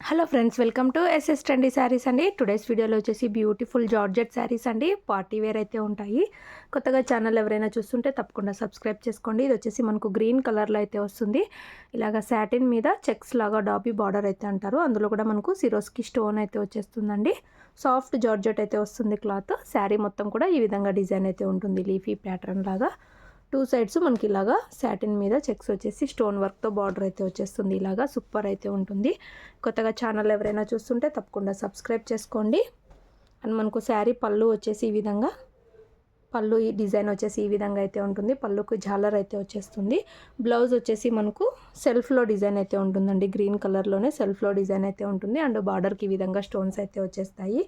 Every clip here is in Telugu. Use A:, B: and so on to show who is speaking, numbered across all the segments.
A: Hello friends, welcome to SS trendy sarees అండి. టుడేస్ వీడియోలో వచ్చేసి బ్యూటిఫుల్ జార్జెట్ శారీస్ అండి. పార్టీ వేర్ అయితే ఉంటాయి. కొత్తగా ఛానల్ ఎవరైనా చూస్తుంటే తప్పకుండా సబ్స్క్రైబ్ చేసుకోండి. ఇది వచ్చేసి మనకు గ్రీన్ కలర్లో అయితే వస్తుంది. ఇలాగ సాటిన్ మీద చెక్స్ లాగా డాబీ బార్డర్ అయితే అంటారు. అందులో కూడా మనకు సిరోస్కి స్టోన్ అయితే వచ్చేస్తుందండి. సాఫ్ట్ జార్జెట్ అయితే వస్తుంది క్లాత్. శారీ మొత్తం కూడా ఈ విధంగా డిజైన్ అయితే ఉంటుంది, లీఫీ ప్యాటర్న్ లాగా. టూ సైడ్స్ మనకి ఇలాగా సాటిన్ మీద చెక్స్ వచ్చేసి స్టోన్ వర్క్తో బార్డర్ అయితే వచ్చేస్తుంది. ఇలాగా సూపర్ అయితే ఉంటుంది. కొత్తగా ఛానల్ ఎవరైనా చూస్తుంటే తప్పకుండా సబ్స్క్రైబ్ చేసుకోండి. అండ్ మనకు శారీ పళ్ళు వచ్చేసి ఈ విధంగా, పళ్ళు ఈ డిజైన్ వచ్చేసి ఈ విధంగా అయితే ఉంటుంది. పళ్ళుకు జాలర్ అయితే వచ్చేస్తుంది. బ్లౌజ్ వచ్చేసి మనకు సెల్ఫ్లో డిజైన్ అయితే ఉంటుందండి. గ్రీన్ కలర్లోనే సెల్ఫ్లో డిజైన్ అయితే ఉంటుంది. అండ్ బార్డర్కి ఈ విధంగా స్టోన్స్ అయితే వచ్చేస్తాయి.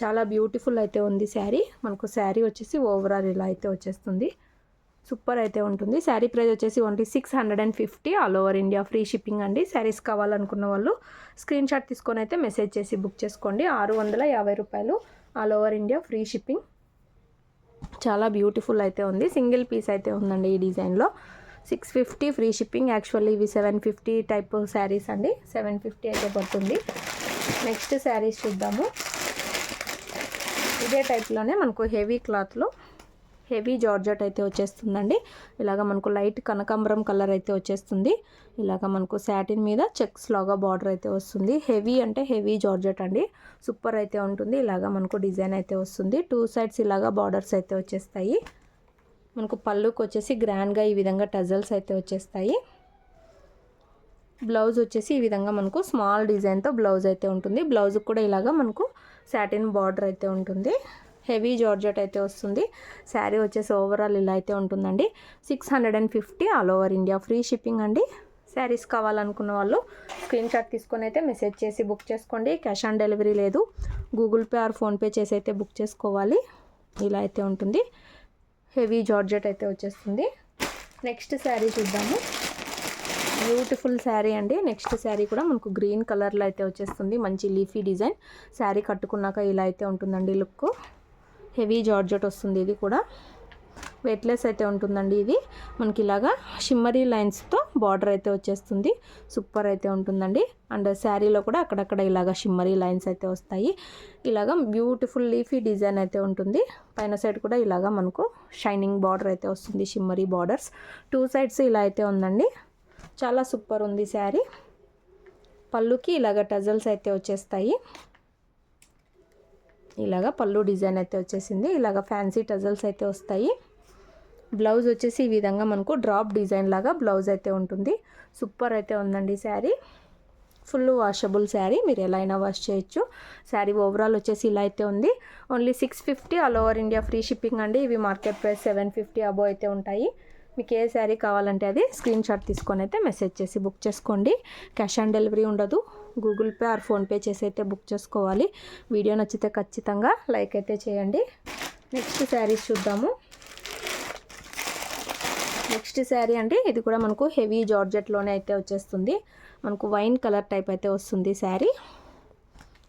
A: చాలా బ్యూటిఫుల్ అయితే ఉంది శారీ. మనకు శారీ వచ్చేసి ఓవరాల్ ఇలా అయితే వచ్చేస్తుంది. సూపర్ అయితే ఉంటుంది. శారీ ప్రైస్ వచ్చేసి only 650, all over India free shipping అండి. శారీస్ కావాలనుకున్న వాళ్ళు స్క్రీన్ షాట్ తీసుకొని అయితే మెసేజ్ చేసి బుక్ చేసుకోండి. 650 రూపాయలు, all over India free shipping. చాలా బ్యూటిఫుల్ అయితే ఉంది. సింగిల్ పీస్ అయితే ఉందండి ఈ డిజైన్లో. 650 ఫ్రీ షిప్పింగ్. యాక్చువల్లీ ఇవి 750 టైప్ శారీస్ అండి. 750 అయితే పడుతుంది. నెక్స్ట్ శారీస్ చూద్దాము. ఇదే టైప్లోనే మనకు హెవీ క్లాత్లో హెవీ జార్జెట్ అయితే వచ్చేస్తుందండి. ఇలాగ మనకు లైట్ కనకాంబరం కలర్ అయితే వచ్చేస్తుంది. ఇలాగ మనకు సాటిన్ మీద చెక్స్ లాగా బార్డర్ అయితే వస్తుంది. హెవీ అంటే హెవీ జార్జెట్ అండి. సూపర్ అయితే ఉంటుంది. ఇలాగ మనకు డిజైన్ అయితే వస్తుంది. టూ సైడ్స్ ఇలాగ బార్డర్స్ అయితే వచ్చేస్తాయి. మనకు పళ్ళుకి వచ్చేసి గ్రాండ్గా ఈ విధంగా టజల్స్ అయితే వచ్చేస్తాయి. బ్లౌజ్ వచ్చేసి ఈ విధంగా మనకు స్మాల్ డిజైన్తో బ్లౌజ్ అయితే ఉంటుంది. బ్లౌజ్కి కూడా ఇలాగ మనకు సాటిన్ బార్డర్ అయితే ఉంటుంది. హెవీ జార్జెట్ అయితే వస్తుంది. శారీ వచ్చేసి ఓవరాల్ ఇలా అయితే ఉంటుందండి. 650, all over India free shipping అండి. శారీస్ కావాలనుకున్న వాళ్ళు స్క్రీన్ షాట్ తీసుకొని అయితే మెసేజ్ చేసి బుక్ చేసుకోండి. క్యాష్ ఆన్ డెలివరీ లేదు. గూగుల్ పే ఆర్ ఫోన్పే చేసి అయితే బుక్ చేసుకోవాలి. ఇలా అయితే ఉంటుంది. హెవీ జార్జెట్ అయితే వచ్చేస్తుంది. నెక్స్ట్ శారీ చూద్దాము. బ్యూటిఫుల్ శారీ అండి. నెక్స్ట్ శారీ కూడా మనకు గ్రీన్ కలర్లో అయితే వచ్చేస్తుంది. మంచి లీఫీ డిజైన్. శారీ కట్టుకున్నాక ఇలా అయితే ఉంటుందండి లుక్. హెవీ జార్జెట్ వస్తుంది. ఇది కూడా వెయిట్లెస్ అయితే ఉంటుందండి. ఇది మనకి ఇలాగా షిమ్మరీ లైన్స్తో బార్డర్ అయితే వచ్చేస్తుంది. సూపర్ అయితే ఉంటుందండి. అండ్ శారీలో కూడా అక్కడక్కడ ఇలాగ షిమ్మరీ లైన్స్ అయితే వస్తాయి. ఇలాగ బ్యూటిఫుల్ లీఫీ డిజైన్ అయితే ఉంటుంది. పైన సైడ్ కూడా ఇలాగ మనకు షైనింగ్ బార్డర్ అయితే వస్తుంది. షిమ్మరీ బార్డర్స్ టూ సైడ్స్ ఇలా అయితే ఉందండి. చాలా సూపర్ ఉంది శారీ. పళ్ళుకి ఇలాగ టజల్స్ అయితే వచ్చేస్తాయి. ఇలాగ పళ్ళు డిజైన్ అయితే వచ్చేసింది. ఇలాగ ఫ్యాన్సీ టజల్స్ అయితే వస్తాయి. బ్లౌజ్ వచ్చేసి ఈ విధంగా మనకు డ్రాప్ డిజైన్ లాగా బ్లౌజ్ అయితే ఉంటుంది. సూపర్ అయితే ఉందండి శారీ. Full washable sari. మీరు ఎలా అయినా వాష్ చేయొచ్చు. శారీ ఓవరాల్ వచ్చేసి ఇలా అయితే ఉంది. Only 650, all over India free shipping అండి. ఇవి మార్కెట్ ప్రైస్ 750 అబో అయితే ఉంటాయి. మీకు ఏ శారీ కావాలంటే అది స్క్రీన్ షాట్ తీసుకొని అయితే మెసేజ్ చేసి బుక్ చేసుకోండి. క్యాష్ ఆన్ డెలివరీ ఉండదు. గూగుల్ పే ఆర్ ఫోన్పే చేసి అయితే బుక్ చేసుకోవాలి. వీడియో నచ్చితే ఖచ్చితంగా లైక్ అయితే చేయండి. నెక్స్ట్ శారీస్ చూద్దాము. నెక్స్ట్ శారీ అంటే ఇది కూడా మనకు హెవీ జార్జెట్లోనే అయితే వచ్చేస్తుంది. మనకు వైన్ కలర్ టైప్ అయితే వస్తుంది శారీ.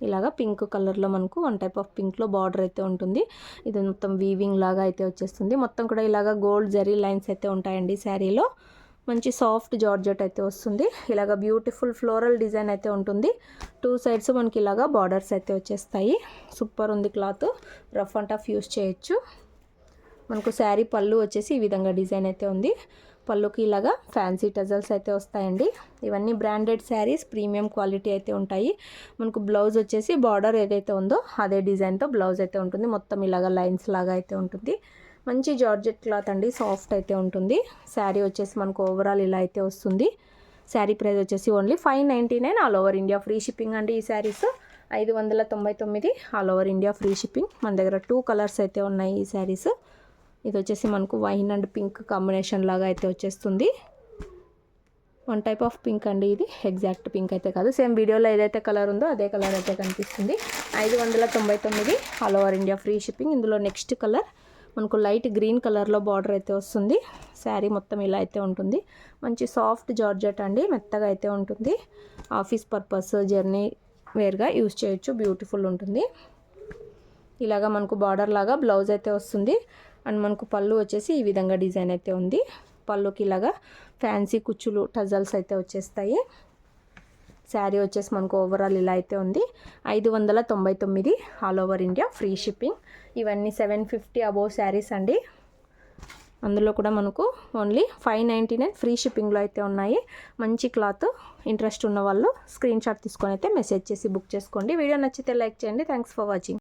A: ఇలాగా పింక్ కలర్లో మనకు వన్ టైప్ ఆఫ్ పింక్లో బార్డర్ అయితే ఉంటుంది. ఇది మొత్తం వీవింగ్ లాగా అయితే వచ్చేస్తుంది. మొత్తం కూడా ఇలాగా గోల్డ్ జరీ లైన్స్ అయితే ఉంటాయండి శారీలో. మంచి సాఫ్ట్ జార్జెట్ అయితే వస్తుంది. ఇలాగ బ్యూటిఫుల్ ఫ్లోరల్ డిజైన్ అయితే ఉంటుంది. టూ సైడ్స్ మనకి ఇలాగా బార్డర్స్ అయితే వచ్చేస్తాయి. సూపర్ ఉంది cloth. Rough and tough use చేయొచ్చు. మనకు శారీ పళ్ళు వచ్చేసి ఈ విధంగా డిజైన్ అయితే ఉంది. పళ్ళుకి ఇలాగా ఫ్యాన్సీ టజల్స్ అయితే వస్తాయండి. ఇవన్నీ బ్రాండెడ్ శారీస్, ప్రీమియం క్వాలిటీ అయితే ఉంటాయి. మనకు బ్లౌజ్ వచ్చేసి బార్డర్ ఏదైతే ఉందో అదే డిజైన్తో బ్లౌజ్ అయితే ఉంటుంది. మొత్తం ఇలాగా లైన్స్ లాగా అయితే ఉంటుంది. మంచి జార్జెట్ క్లాత్ అండి. సాఫ్ట్ అయితే ఉంటుంది. శారీ వచ్చేసి మనకు ఓవరాల్ ఇలా అయితే వస్తుంది. శారీ ప్రైస్ వచ్చేసి only 599, all over India free shipping అండి. ఈ saris 599, all over India free shipping. మన దగ్గర 2 కలర్స్ అయితే ఉన్నాయి ఈ శారీస్. ఇది వచ్చేసి మనకు వైన్ అండ్ పింక్ కాంబినేషన్ లాగా అయితే వచ్చేస్తుంది. వన్ టైప్ ఆఫ్ పింక్ అండి. ఇది ఎగ్జాక్ట్ పింక్ అయితే కాదు. సేమ్ వీడియోలో ఏదైతే కలర్ ఉందో అదే కలర్ అయితే కనిపిస్తుంది. 599, all over India free shipping. ఇందులో నెక్స్ట్ కలర్ మనకు లైట్ గ్రీన్ కలర్లో బార్డర్ అయితే వస్తుంది. శారీ మొత్తం ఇలా అయితే ఉంటుంది. మంచి సాఫ్ట్ జార్జెట్ అండి. మెత్తగా అయితే ఉంటుంది. ఆఫీస్ పర్పస్, జర్నీ వేర్గా యూస్ చేయొచ్చు. బ్యూటిఫుల్ ఉంటుంది. ఇలాగా మనకు బార్డర్ లాగా బ్లౌజ్ అయితే వస్తుంది. అండ్ మనకు పళ్ళు వచ్చేసి ఈ విధంగా డిజైన్ అయితే ఉంది. పళ్ళుకి ఇలాగా ఫ్యాన్సీ కుచ్చులు టజల్స్ అయితే వచ్చేస్తాయి. శారీ వచ్చేసి మనకు ఓవరాల్ ఇలా అయితే ఉంది. 599 all over India, free shipping. ఇవన్నీ 750 అబోవ్ శారీస్ అండి. అందులో కూడా మనకు ఓన్లీ 599 ఫ్రీ షిప్పింగ్లో అయితే ఉన్నాయి. మంచి క్లాత్. ఇంట్రెస్ట్ ఉన్న వాళ్ళు స్క్రీన్ షాట్ తీసుకొని అయితే మెసేజ్ చేసి బుక్ చేసుకోండి. వీడియో నచ్చితే లైక్ చేయండి. Thanks for watching.